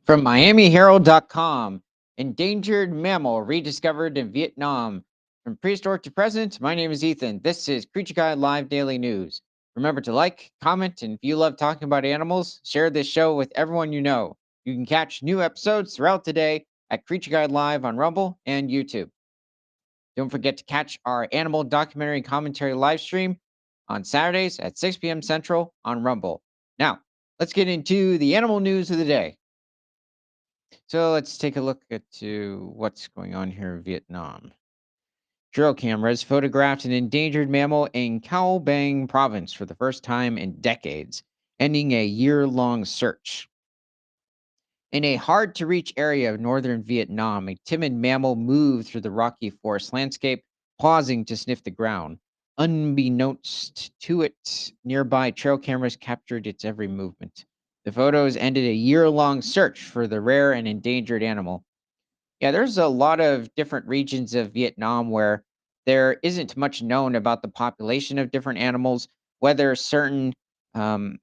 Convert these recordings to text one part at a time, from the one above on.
From MiamiHerald.com, endangered mammal rediscovered in Vietnam. From prehistoric to present, my name is Ethan. This is Creature Guide Live Daily News. Remember to like, comment, and if you love talking about animals, share this show with everyone you know. You can catch new episodes throughout the day at Creature Guide Live on Rumble and YouTube. Don't forget to catch our animal documentary commentary live stream on Saturdays at 6 p.m. Central on Rumble. Now, let's get into the animal news of the day. So let's take a look at to what's going on here in Vietnam. Drill cameras photographed an endangered mammal in Cao Bang province for the first time in decades, ending a year-long search. In a hard to reach area of northern Vietnam, a timid mammal moved through the rocky forest landscape, pausing to sniff the ground. Unbeknownst to it, nearby trail cameras captured its every movement. The photos ended a year long search for the rare and endangered animal. Yeah, there's a lot of different regions of Vietnam where there isn't much known about the population of different animals, whether certain um,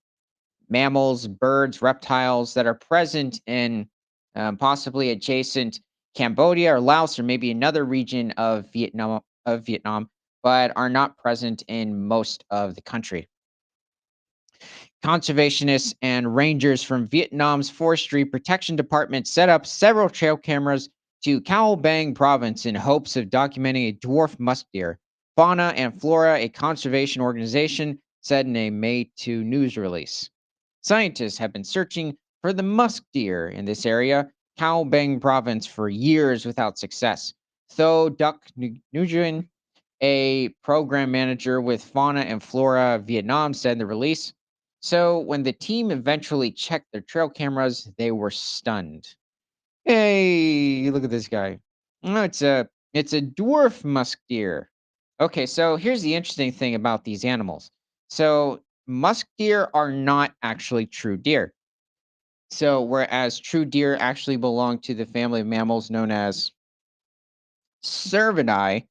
mammals, birds, reptiles that are present in possibly adjacent Cambodia or Laos or maybe another region of Vietnam, but are not present in most of the country. Conservationists and rangers from Vietnam's Forestry Protection Department set up several trail cameras to Cao Bang province in hopes of documenting a dwarf musk deer. Fauna and Flora, a conservation organization, said in a May 2 news release. Scientists have been searching for the musk deer in this area, Cao Bang province, for years without success. Though Duc Nguyen, a program manager with Fauna and Flora Vietnam, said in the release. So when the team eventually checked their trail cameras, they were stunned. Hey, look at this guy. Oh, it's a dwarf musk deer. Okay, so here's the interesting thing about these animals. So musk deer are not actually true deer. So whereas true deer actually belong to the family of mammals known as cervidae,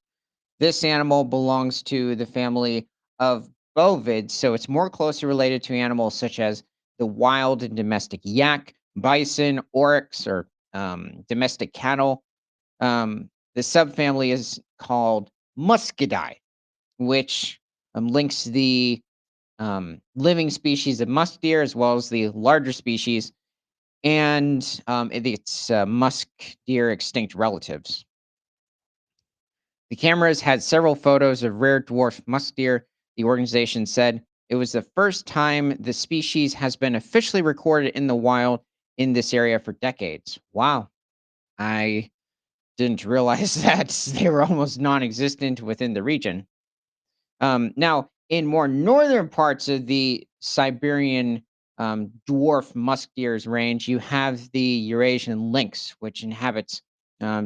this animal belongs to the family of bovids, so it's more closely related to animals such as the wild and domestic yak, bison, oryx, or domestic cattle. The subfamily is called Muscidae, which links the living species of musk deer as well as the larger species and its musk deer extinct relatives. The cameras had several photos of rare dwarf musk deer. The organization said it was the first time the species has been officially recorded in the wild in this area for decades. Wow. I didn't realize that they were almost non existent within the region. Now, in more northern parts of the Siberian dwarf musk deer's range, you have the Eurasian lynx, which inhabits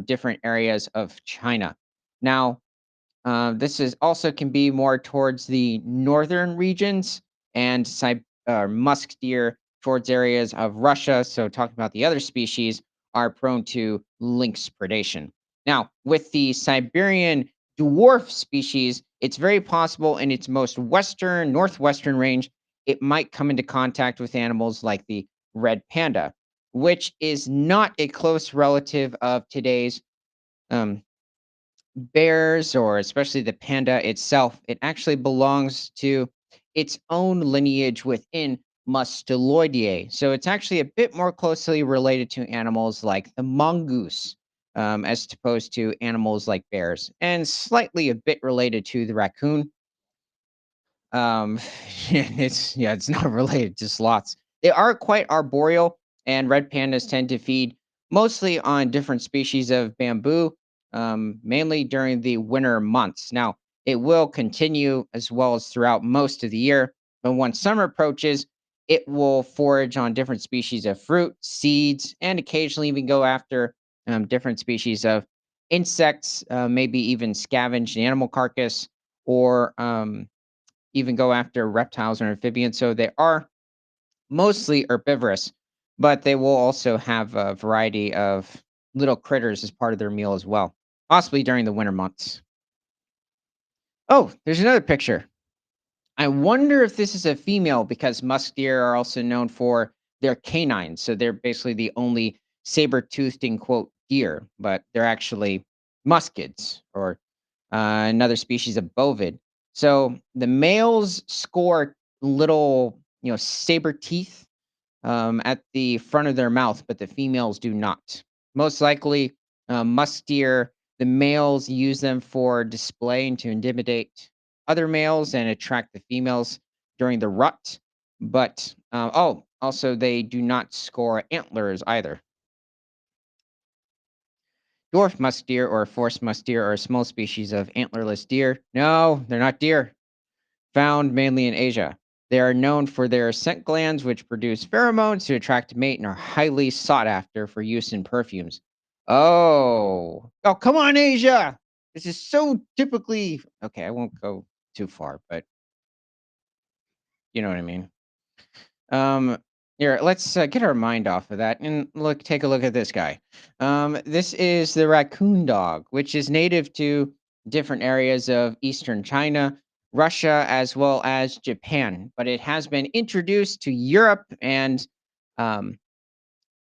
different areas of China. Now, this is also can be more towards the northern regions and musk deer towards areas of Russia. So, talking about the other species, are prone to lynx predation. Now, with the Siberian dwarf species, it's very possible in its most western, northwestern range, it might come into contact with animals like the red panda, which is not a close relative of today's um, bears or especially the panda itself. It actually belongs to its own lineage within Musteloideae. So it's actually a bit more closely related to animals like the mongoose, as opposed to animals like bears, and slightly a bit related to the raccoon. Um, it's not related to sloths. They are quite arboreal, and red pandas tend to feed mostly on different species of bamboo, mainly during the winter months. Now, it will continue as well as throughout most of the year, but once summer approaches, it will forage on different species of fruit, seeds, and occasionally even go after different species of insects, maybe even scavenge an animal carcass or even go after reptiles or amphibians. So they are mostly herbivorous, but they will also have a variety of little critters as part of their meal as well, possibly during the winter months. Oh, there's another picture. I wonder if this is a female because musk deer are also known for they're canines, so they're basically the only saber-toothed in quote deer, but they're actually muscids or another species of bovid. So the males score little, saber teeth at the front of their mouth, but the females do not. Most likely, musk deer, the males use them for display and to intimidate other males and attract the females during the rut. But, also, they do not score antlers either. Dwarf musk deer or forest musk deer are a small species of antlerless deer. No, they're not deer. Found mainly in Asia. They are known for their scent glands, which produce pheromones to attract a mate and are highly sought after for use in perfumes. Oh, come on, Asia! This is so typically okay. I won't go too far, but you know what I mean. Um, Here, let's get our mind off of that and take a look at this guy. This is the raccoon dog, which is native to different areas of eastern China, Russia, as well as Japan. But it has been introduced to Europe and um,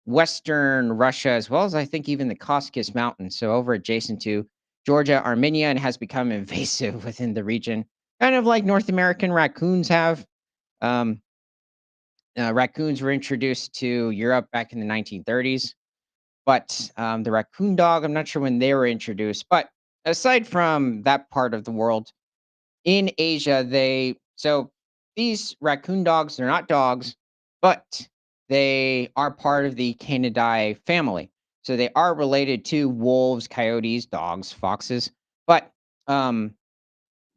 Western Russia, as well as I think even the Caucasus Mountains. So over adjacent to Georgia, Armenia, and has become invasive within the region, kind of like North American raccoons have. Um, Raccoons were introduced to Europe back in the 1930s, but the raccoon dog, I'm not sure when they were introduced. But aside from that part of the world, in Asia, these raccoon dogs, they're not dogs, but they are part of the Canidae family. So they are related to wolves, coyotes, dogs, foxes. But um,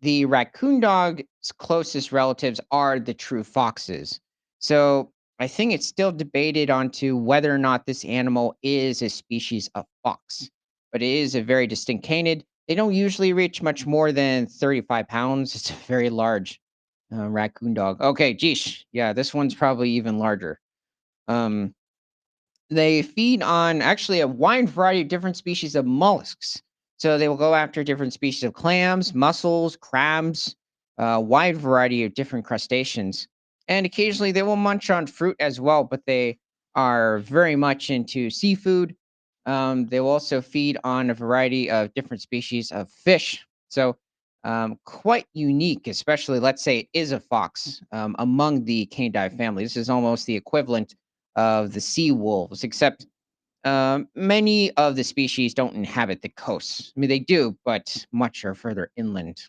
the raccoon dog's closest relatives are the true foxes. So I think it's still debated onto whether or not this animal is a species of fox, but it is a very distinct canid. They don't usually reach much more than 35 pounds. It's a very large raccoon dog. Okay, geesh. Yeah, this one's probably even larger. Um, they feed on actually a wide variety of different species of mollusks. So they will go after different species of clams, mussels, crabs, a wide variety of different crustaceans. And occasionally they will munch on fruit as well, but they are very much into seafood. They will also feed on a variety of different species of fish. So quite unique, especially let's say it is a fox among the canidae family. This is almost the equivalent of the sea wolves, except many of the species don't inhabit the coasts. I mean, they do, but much are further inland.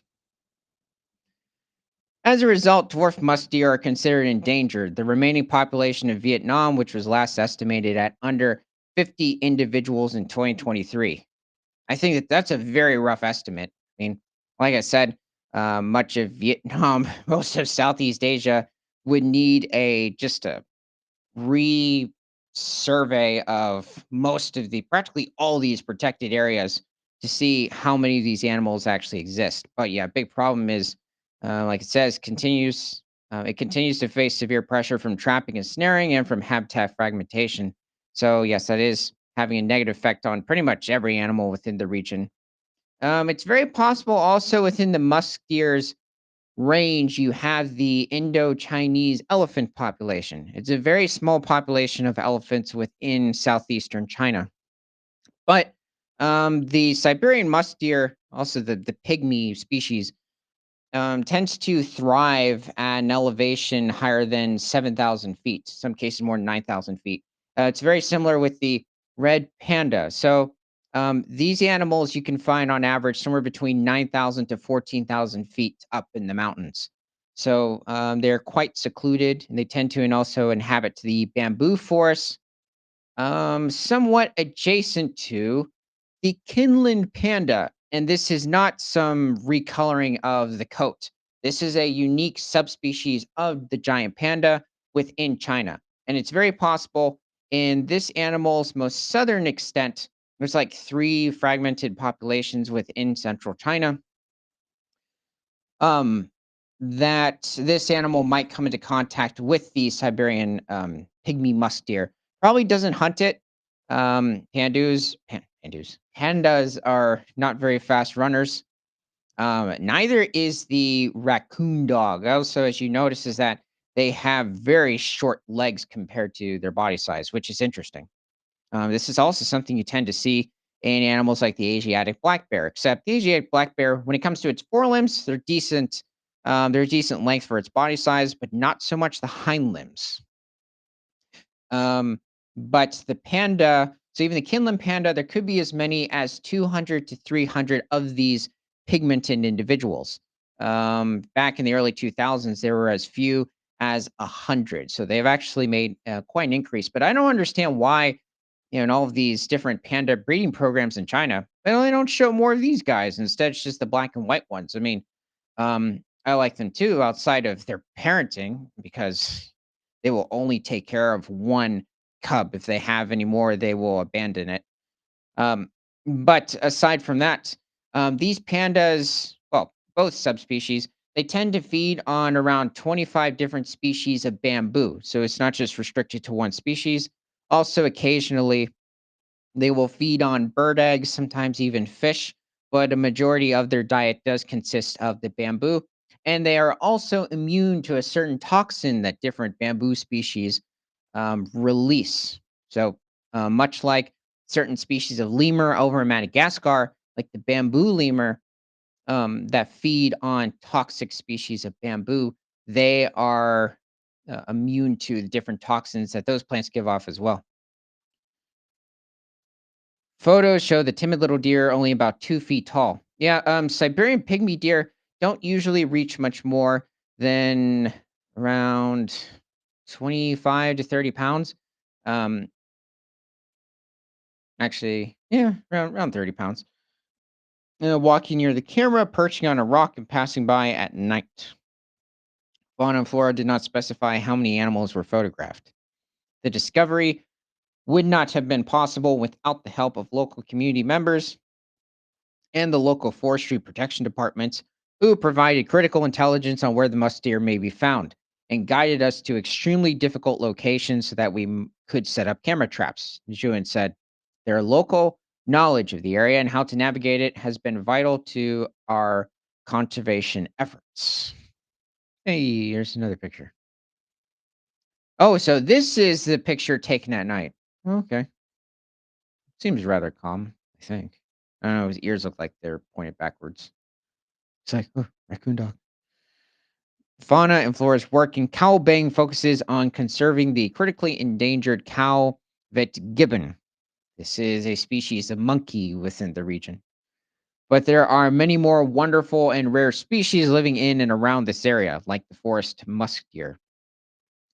As a result, dwarf musk deer are considered endangered. The remaining population of Vietnam, which was last estimated at under 50 individuals in 2023. I think that that's a very rough estimate. I mean, like I said, much of Vietnam, most of Southeast Asia would need a just a re-survey of most of the practically all these protected areas to see how many of these animals actually exist. But yeah, big problem is, like it says, continues. It continues to face severe pressure from trapping and snaring and from habitat fragmentation. So yes, that is having a negative effect on pretty much every animal within the region. It's very possible also within the musk deer's range, you have the Indo-Chinese elephant population. It's a very small population of elephants within southeastern China. But the Siberian musk deer, also the pygmy species, tends to thrive at an elevation higher than 7,000 feet, some cases more than 9,000 feet. It's very similar with the red panda. So these animals you can find on average somewhere between 9,000 to 14,000 feet up in the mountains. So they're quite secluded and they tend to and also inhabit the bamboo forests somewhat adjacent to the Kinland panda, and this is not some recoloring of the coat. This is a unique subspecies of the giant panda within China. And it's very possible in this animal's most southern extent, there's like three fragmented populations within central China. Um, that this animal might come into contact with the Siberian pygmy musk deer. Probably doesn't hunt it. Pandas are not very fast runners. Neither is the raccoon dog. Also, as you notice, is that they have very short legs compared to their body size, which is interesting. This is also something you tend to see in animals like the Asiatic black bear, except the Asiatic black bear, when it comes to its forelimbs, they're decent. They're decent length for its body size, but not so much the hind limbs. Um, but the panda, so even the Kinland panda, there could be as many as 200 to 300 of these pigmented individuals. Back in the early 2000s, there were as few as 100. So they've actually made quite an increase. But I don't understand why, in all of these different panda breeding programs in China, they don't show more of these guys. Instead, it's just the black and white ones. I mean, I like them too outside of their parenting because they will only take care of one cub. If they have any more, they will abandon it. Um, but aside from that, these pandas, well, both subspecies, they tend to feed on around 25 different species of bamboo. So it's not just restricted to one species. Also, occasionally, they will feed on bird eggs, sometimes even fish, but a majority of their diet does consist of the bamboo. And they are also immune to a certain toxin that different bamboo species release. So, much like certain species of lemur over in Madagascar, like the bamboo lemur that feed on toxic species of bamboo, they are immune to the different toxins that those plants give off as well. Photos show the timid little deer only about 2 feet tall. Yeah, Siberian pygmy deer don't usually reach much more than around 25 to 30 pounds. Um, Actually, yeah, around 30 pounds. Walking near the camera, perching on a rock, and passing by at night. Fauna and flora did not specify how many animals were photographed. The discovery would not have been possible without the help of local community members and the local forestry protection departments, who provided critical intelligence on where the musk deer may be found and guided us to extremely difficult locations so that we could set up camera traps. Juin said, their local knowledge of the area and how to navigate it has been vital to our conservation efforts. Hey, here's another picture. Oh, so this is the picture taken at night. Okay. Seems rather calm, I think. I don't know, his ears look like they're pointed backwards. It's like, "Oh, raccoon dog." Fauna and flora's work in Cowbang focuses on conserving the critically endangered cow gibbon. This is a species of monkey within the region. But there are many more wonderful and rare species living in and around this area, like the forest musk deer.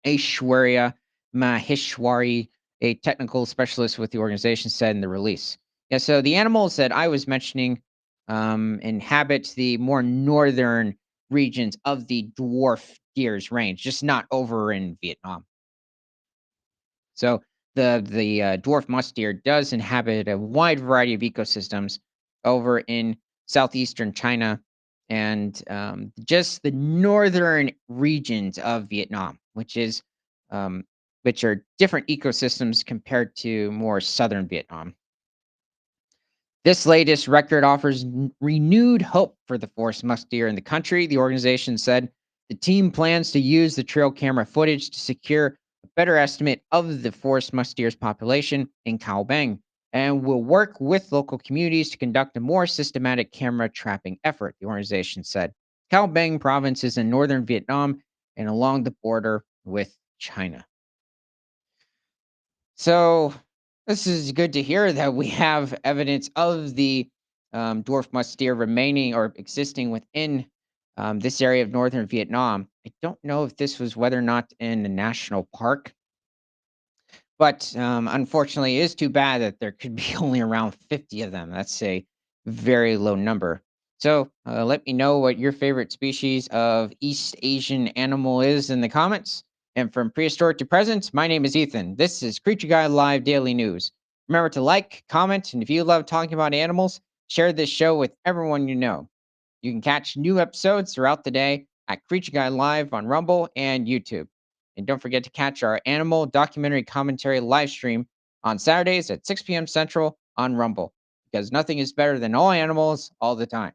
Aishwarya Maheshwari, a technical specialist with the organization, said in the release. Yeah, so the animals that I was mentioning inhabit the more northern regions of the dwarf deer's range, just not over in Vietnam. So the dwarf musk deer does inhabit a wide variety of ecosystems over in southeastern China and just the northern regions of Vietnam, um, which are different ecosystems compared to more southern Vietnam. This latest record offers renewed hope for the forest musk deer in the country. The organization said the team plans to use the trail camera footage to secure a better estimate of the forest musk deer's population in Cao Bang and will work with local communities to conduct a more systematic camera trapping effort, the organization said. Cao Bang province is in northern Vietnam and along the border with China. So this is good to hear that we have evidence of the dwarf musk deer remaining or existing within this area of northern Vietnam. I don't know if this was whether or not in a national park, but unfortunately, it is too bad that there could be only around 50 of them. That's a very low number. So let me know what your favorite species of East Asian animal is in the comments. And from prehistoric to present, my name is Ethan. This is Creature Guide Live Daily News. Remember to like, comment, and if you love talking about animals, share this show with everyone you know. You can catch new episodes throughout the day at Creature Guide Live on Rumble and YouTube. And don't forget to catch our animal documentary commentary live stream on Saturdays at 6 p.m. Central on Rumble, because nothing is better than all animals all the time.